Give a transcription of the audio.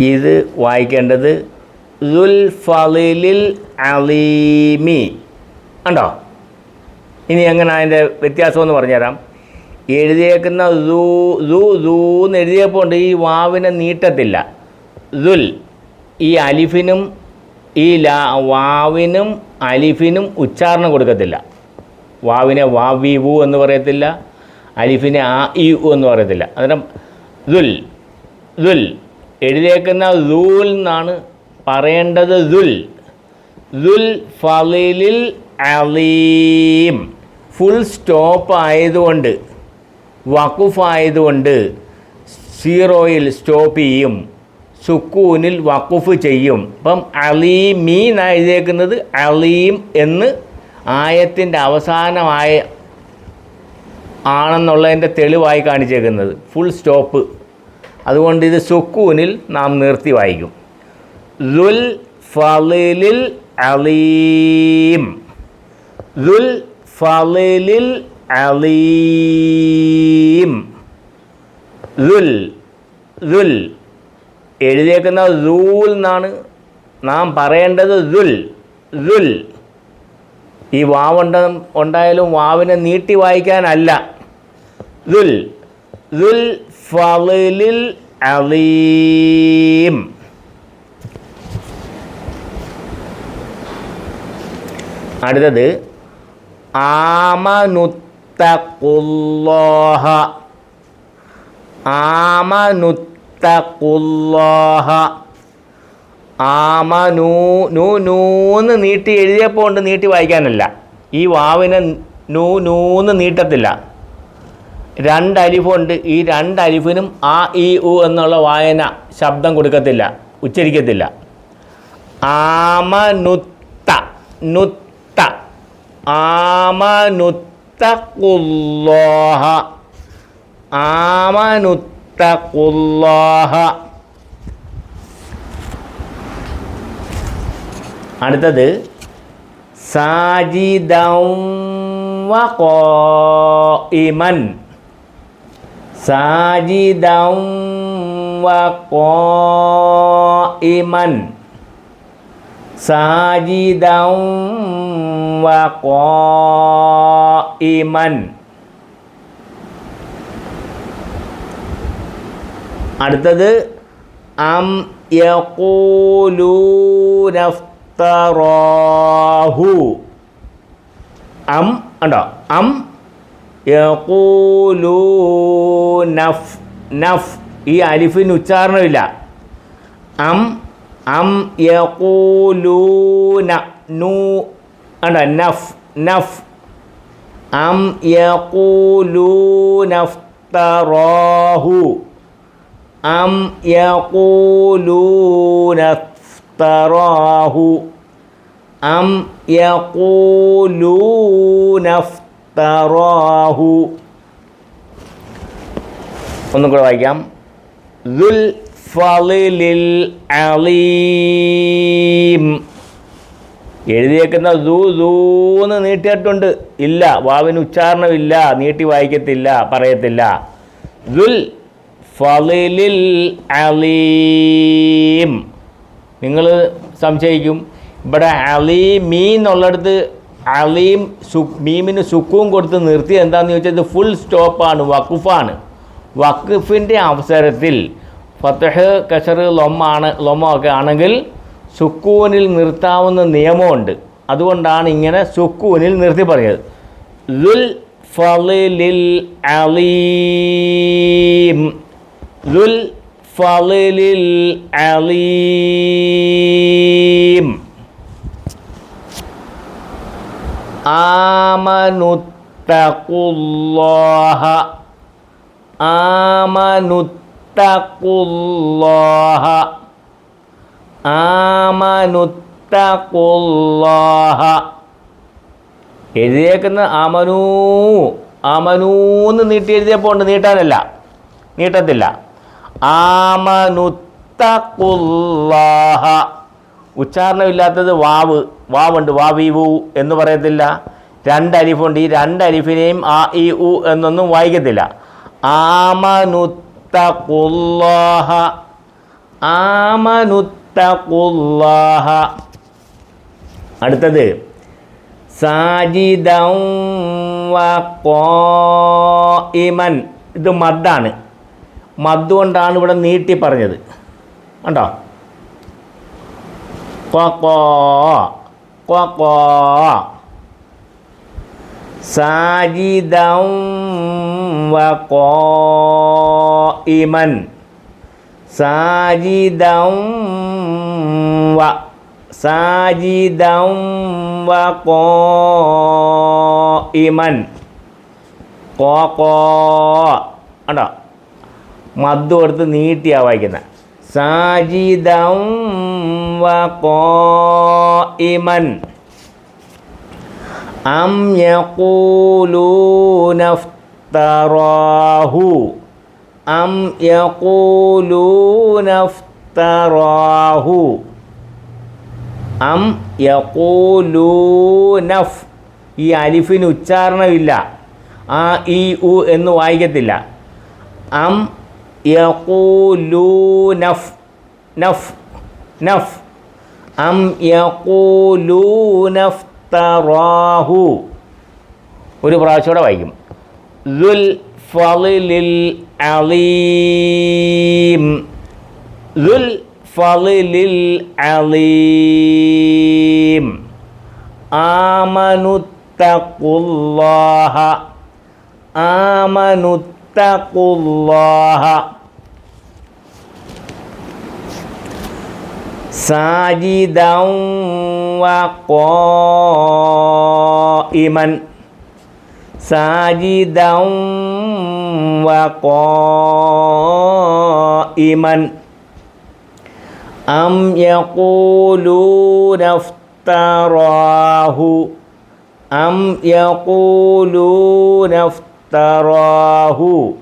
ഇത് വായിക്കേണ്ടത് ദുൽ ഫളിലിൽ അലീമി ഉണ്ടോ. ഇനി എങ്ങനെ അതിൻ്റെ വ്യത്യാസം എന്ന് പറഞ്ഞുതരാം. എഴുതിയേക്കുന്ന എന്ന് എഴുതിയപ്പോൾ ഉണ്ട് ഈ വാവിനെ നീട്ടത്തില്ല. ദുൽ ഈ അലിഫിനും ഈ വാവിനും അലിഫിനും ഉച്ചാരണം കൊടുക്കത്തില്ല. വാവിനെ വാവി വു എന്ന് പറയത്തില്ല, അലിഫിനെ ആ ഇ ഉ എന്ന് പറയത്തില്ല. അന്നേരം ദുൽ ദുൽ എഴുതിയേക്കുന്ന ദൂൽ എന്നാണ് പറയേണ്ടത്. ദുൽ ഫളിലിൽ അലീം. ഫുൾ സ്റ്റോപ്പ് ആയതുകൊണ്ട്, വഖഫ് ആയതുകൊണ്ട് സീറോയിൽ സ്റ്റോപ്പ് ചെയ്യും, സുക്കൂനിൽ വഖഫ് ചെയ്യും. അപ്പം അലീമീ എന്നാണ് എഴുതിയേക്കുന്നത്. അലീം എന്ന് ആയത്തിൻ്റെ അവസാനമായ ആണെന്നുള്ളതിൻ്റെ തെളിവായി കാണിച്ചേക്കുന്നത് ഫുൾ സ്റ്റോപ്പ്. അതുകൊണ്ട് ഇത് സുക്കൂനിൽ നാം നിർത്തി വായിക്കും. ദുൽ ഫളിലിൽ അലീം, ദുൽ ഫളിലിൽ അലീം. ദുൽ എഴുതിയേക്കുന്ന ദൂൽ എന്നാണ് നാം പറയേണ്ടത്. ദുൽ ഈ ഉണ്ടായാലും വാവിനെ നീട്ടി വായിക്കാനല്ല. ദുൽ ഫളിലിൽ അലീം. അടുത്തത് ആമനുത്തഖുല്ലാഹ. ആമനുത്തഖുല്ലാഹ. നൂന്ന് നീട്ടി എഴുതിയപ്പോൾ കൊണ്ട് നീട്ടി വായിക്കാനല്ല. ഈ വാവിനെ നൂന്ന് നീട്ടത്തില്ല. രണ്ട് അലിഫുണ്ട്. ഈ രണ്ട് അലിഫിനും ആ ഇ ഉ എന്നുള്ള വായന ശബ്ദം കൊടുക്കത്തില്ല, ഉച്ചരിക്കത്തില്ല. നുത്ത ആമനുത്തഖുല്ലാഹ. ആമനുത്തഖുല്ലാഹ. അടുത്തത് സാജിദൗ വഖായിമൻ. സാജിദൗ വഖായിമൻ. സാജിദൗ വഖായിമൻ. അടുത്തത് അം യഖൂലൂന ഇഫ്തറാഹു. ഉണ്ടോ? അം യഖൂലൂന നഫ് ഈ അലിഫിന് ഉച്ചാരണമില്ല. അം യഖൂലൂന നൂ ഉണ്ടോ? നഫ്. അം യഖൂലൂന ഇഫ്തറാഹു. അം യഖൂലൂന ഇഫ്തറാഹു. അം യഖൂലൂന ഇഫ്തറാഹു. ഒന്നും കൂടെ വായിക്കാം. ദുൽ ഫളിലിൽ അലീം. എഴുതിയേക്കുന്ന ദൂന്ന് നീട്ടിയിട്ടുണ്ട്. ഇല്ല, വാവിന് ഉച്ചാരണമില്ല, നീട്ടി വായിക്കത്തില്ല, പറയത്തില്ല. ദുൽ ഫളിലിൽ അലീം. നിങ്ങൾ സംശയിക്കും, ഇവിടെ അലീമീ എന്നുള്ളിടത്ത് അലീം മീമിന് സുക്കൂൻ കൊടുത്ത് നിർത്തി എന്താണെന്ന് ചോദിച്ചാൽ ഇത് ഫുൾ സ്റ്റോപ്പാണ്, വഖഫാണ്. വഖഫിൻ്റെ അവസരത്തിൽ ഫത്ഹ് കസർ ലൊമ്മൊക്കെ ആണെങ്കിൽ സുക്കൂനിൽ നിർത്താവുന്ന നിയമമുണ്ട്. അതുകൊണ്ടാണ് ഇങ്ങനെ സുക്കൂനിൽ നിർത്തി പറഞ്ഞത്. ദുൽ ഫളിലിൽ അലീം. ദുൽ ഫളിലിൽ അലീം. ആമനുത്തഖുല്ലാഹ. ആമനുത്തഖുല്ലാഹ. ആമനുത്തഖുല്ലാഹ. എഴുതിയേക്കുന്ന ആമനൂന്ന് നീട്ടി എഴുതിയപ്പോൾ ഉണ്ട്, നീട്ടത്തില്ല. ആമനുത്തഖുല്ലാഹ. ഉച്ചാരണമില്ലാത്തത് വാവുണ്ട്, വാവീവു എന്ന് പറയത്തില്ല. രണ്ട് അലിഫുണ്ട്. ഈ രണ്ട് അലിഫിനെയും ആ ഇ ഉ എന്നൊന്നും വായിക്കത്തില്ല. ആമനുത്തഖുല്ലാഹ. ആമനുത്തഖുല്ലാഹ. അടുത്തത് സാജിദൻ വഖായിമൻ. ഇത് മദ്ദാണ്. മദ് കൊണ്ടാണ് ഇവിടെ നീട്ടി പറഞ്ഞത്. കണ്ടോ? സാജിദൻ വഖായിമൻ. സാജിദൻ വഖായിമൻ. കണ്ടോ? മദ് കൊടുത്ത് നീട്ടിയാണ് വായിക്കുന്നത്. സാജിദൻ വഖായിമൻ. അം യഖൂലൂന ഇഫ്തറാഹു. അം യഖൂലൂന ഇഫ്തറാഹു. അം യഖൂലൂനഫ്. ഈ അലിഫിന് ഉച്ചാരണമില്ല. ആ ഇ ഉ എന്ന് വായിക്കത്തില്ല. അം യഖൂലൂനഫ്. നഫ് നഫ്. അം യഖൂലൂനഫ്തറാഹു. ഒരു പ്രാവശ്യം വായിക്കും. ദുൽ ഫളിലിൽ അലീം. ദുൽ ഫളിലിൽ അലീം. ആമനുത്തഖുല്ലാഹ. ആമനുത്തഖുല്ലാഹ. സാജിദൻ വഖായിമൻ. സാജിദൻ വഖായിമൻ. അം യഖൂലൂന ഇഫ്തറാഹു. അം യഖൂലൂന ഇഫ്തറാഹു.